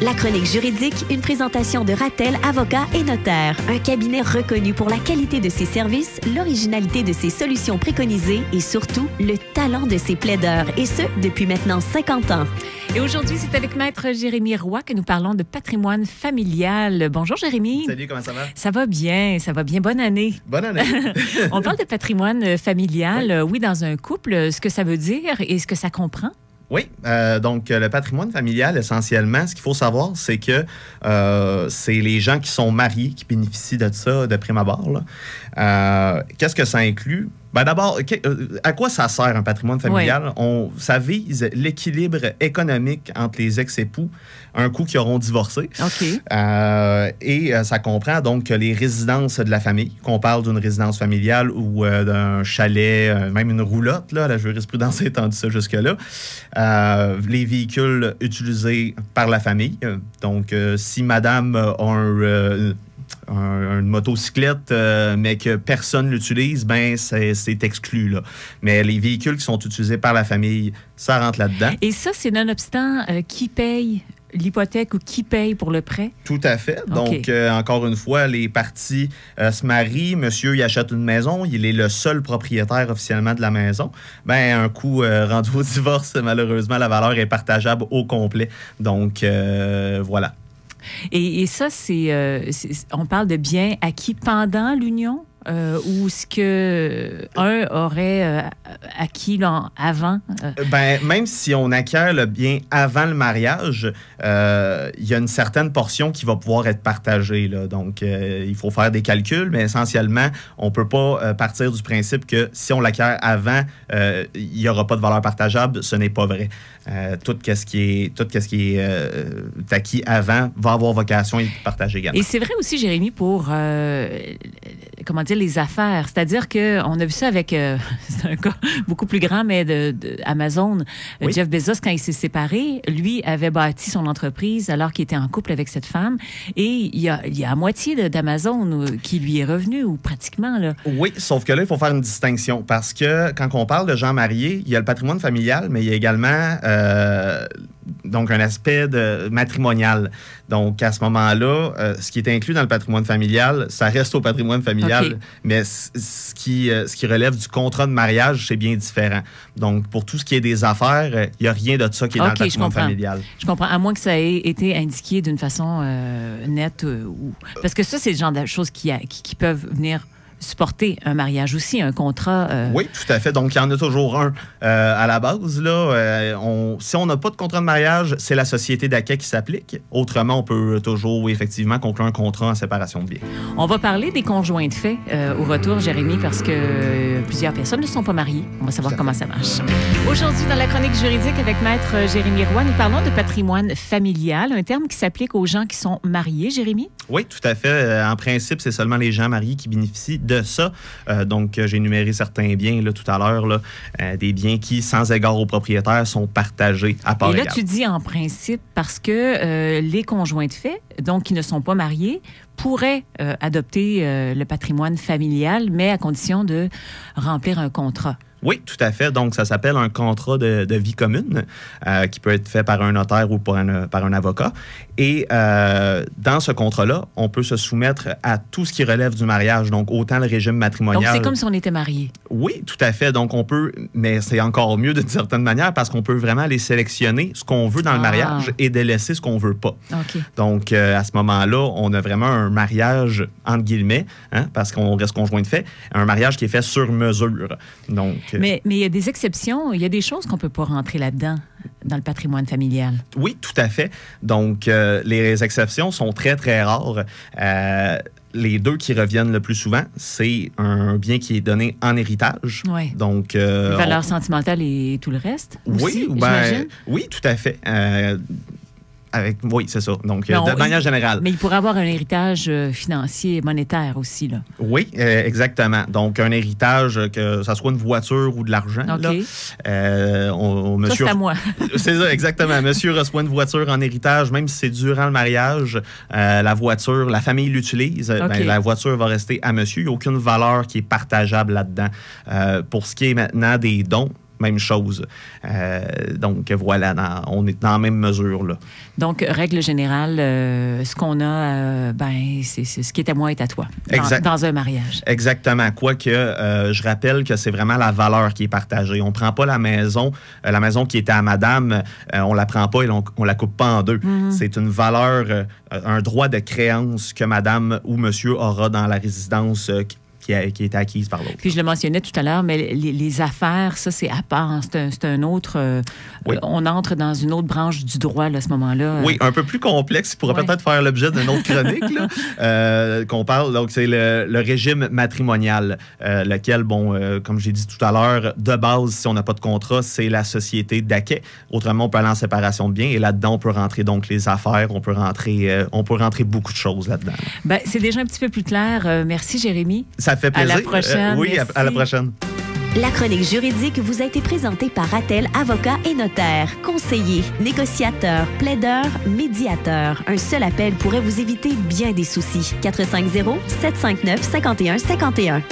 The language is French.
La chronique juridique, une présentation de Ratel, avocat et notaire. Un cabinet reconnu pour la qualité de ses services, l'originalité de ses solutions préconisées et surtout, le talent de ses plaideurs. Et ce, depuis maintenant 50 ans. Et aujourd'hui, c'est avec Maître Jérémy Roy que nous parlons de patrimoine familial. Bonjour Jérémy. Salut, comment ça va? Ça va bien, ça va bien. Bonne année. Bonne année. On parle de patrimoine familial, oui, dans un couple, ce que ça veut dire et ce que ça comprend. Oui, donc le patrimoine familial, essentiellement, ce qu'il faut savoir, c'est que c'est les gens qui sont mariés qui bénéficient de ça de prime abord. Qu'est-ce que ça inclut? Ben d'abord, à quoi ça sert un patrimoine familial? Oui. Ça vise l'équilibre économique entre les ex-époux, un coup qui auront divorcé. OK. Et ça comprend donc les résidences de la famille, qu'on parle d'une résidence familiale ou d'un chalet, même une roulotte, là, la jurisprudence a étendu ça jusque-là. Les véhicules utilisés par la famille. Donc, si madame a une motocyclette, mais que personne l'utilise, ben c'est exclu, là. Mais les véhicules qui sont utilisés par la famille, ça rentre là-dedans. Et ça, c'est nonobstant qui paye l'hypothèque ou qui paye pour le prêt? Tout à fait. Donc, encore une fois, les parties se marient. Monsieur, il achète une maison. Il est le seul propriétaire officiellement de la maison. Ben, un coup rendu au divorce, malheureusement, la valeur est partageable au complet. Donc, voilà. Et ça, on parle de biens acquis pendant l'union ou ce qu'un aurait acquis avant? Ben, même si on acquiert le bien avant le mariage, il y a une certaine portion qui va pouvoir être partagée, là. Donc, il faut faire des calculs, mais essentiellement, on ne peut pas partir du principe que si on l'acquiert avant, il n'y aura pas de valeur partageable. Ce n'est pas vrai. Tout ce qui est acquis avant va avoir vocation à être partagé également. Et c'est vrai aussi, Jérémy, pour comment dire, les affaires. C'est-à-dire qu'on a vu ça avec, c'est un cas beaucoup plus grand, mais Amazon. Oui. Jeff Bezos, quand il s'est séparé, lui avait bâti son entreprise alors qu'il était en couple avec cette femme. Et il y a à moitié d'Amazon qui lui est revenu, ou pratiquement, là. Oui, sauf que là, il faut faire une distinction. Parce que quand on parle de gens mariés, il y a le patrimoine familial, mais il y a également donc un aspect matrimonial. Donc, à ce moment-là, ce qui est inclus dans le patrimoine familial, ça reste au patrimoine familial, okay. Mais ce qui relève du contrat de mariage, c'est bien différent. Donc, pour tout ce qui est des affaires, il n'y a rien de ça qui est dans le patrimoine familial. Je comprends, à moins que ça ait été indiqué d'une façon nette. Parce que ça, c'est le genre de choses qui peuvent venir supporter un mariage aussi, un contrat. Oui, tout à fait. Donc, il y en a toujours un à la base. Là, si on n'a pas de contrat de mariage, c'est la société d'acquêt qui s'applique. Autrement, on peut toujours, effectivement, conclure un contrat en séparation de biens. On va parler des conjoints de fait au retour, Jérémy, parce que plusieurs personnes ne sont pas mariées. On va savoir comment ça marche. Aujourd'hui, dans la chronique juridique avec Maître Jérémy Roy, nous parlons de patrimoine familial, un terme qui s'applique aux gens qui sont mariés, Jérémy? Oui, tout à fait. En principe, c'est seulement les gens mariés qui bénéficient de ça. Donc, j'ai énuméré certains biens là, tout à l'heure, des biens qui, sans égard aux propriétaires, sont partagés à part égale. Et là, égale. tu dis en principe parce que les conjoints de fait, donc qui ne sont pas mariés, pourraient adopter le patrimoine familial, mais à condition de remplir un contrat. Oui, tout à fait. Donc, ça s'appelle un contrat de vie commune qui peut être fait par un notaire ou par un avocat. Et dans ce contrat-là, on peut se soumettre à tout ce qui relève du mariage, donc autant le régime matrimonial. Donc, c'est comme si on était mariés. Oui, tout à fait. Donc, on peut, mais c'est encore mieux d'une certaine manière parce qu'on peut vraiment aller sélectionner ce qu'on veut dans le mariage et délaisser ce qu'on veut pas. Okay. Donc, à ce moment-là, on a vraiment un mariage, entre guillemets, parce qu'on reste conjoint de fait, un mariage qui est fait sur mesure. Donc, mais il y a des exceptions, il y a des choses qu'on ne peut pas rentrer là-dedans, dans le patrimoine familial. Oui, tout à fait. Donc, les exceptions sont très, très rares. Les deux qui reviennent le plus souvent, c'est un bien qui est donné en héritage. Oui. Donc, valeur sentimentale et tout le reste aussi, oui, tout à fait. Oui, c'est ça. Donc, de manière générale. Mais il pourrait avoir un héritage financier, monétaire aussi, là. Oui, exactement. Donc, un héritage, que ça soit une voiture ou de l'argent. OK. Monsieur, ça, c'est à moi. C'est ça, exactement. Monsieur reçoit une voiture en héritage, même si c'est durant le mariage, la voiture, la famille l'utilise, okay. La voiture va rester à monsieur. Il n'y a aucune valeur qui est partageable là-dedans. Pour ce qui est maintenant des dons, même chose. Donc, voilà, on est dans la même mesure, là. Donc, règle générale, ce qu'on a, c'est ce qui est à moi est à toi, dans un mariage. Exactement. Quoique, je rappelle que c'est vraiment la valeur qui est partagée. On ne prend pas la maison qui était à madame, on la prend pas et on la coupe pas en deux. C'est une valeur, un droit de créance que madame ou monsieur aura dans la résidence qui est acquise par l'autre. Puis je le mentionnais tout à l'heure, mais les affaires, ça, c'est à part. C'est un autre... on entre dans une autre branche du droit, là, à ce moment-là. Oui, un peu plus complexe. Il pourrait peut-être faire l'objet d'une autre chronique, là, qu'on parle. Donc, c'est le régime matrimonial, lequel, comme j'ai dit tout à l'heure, de base, si on n'a pas de contrat, c'est la société d'acquet. Autrement, on peut aller en séparation de biens. Et là-dedans, on peut rentrer donc les affaires. On peut rentrer beaucoup de choses là-dedans. Bien, c'est déjà un petit peu plus clair. Merci, Jérémy. Ça fait plaisir. À la prochaine. Oui, à la prochaine. La chronique juridique vous a été présentée par Ratel, avocat et notaire, conseiller, négociateur, plaideur, médiateur. Un seul appel pourrait vous éviter bien des soucis. 450-759-5151.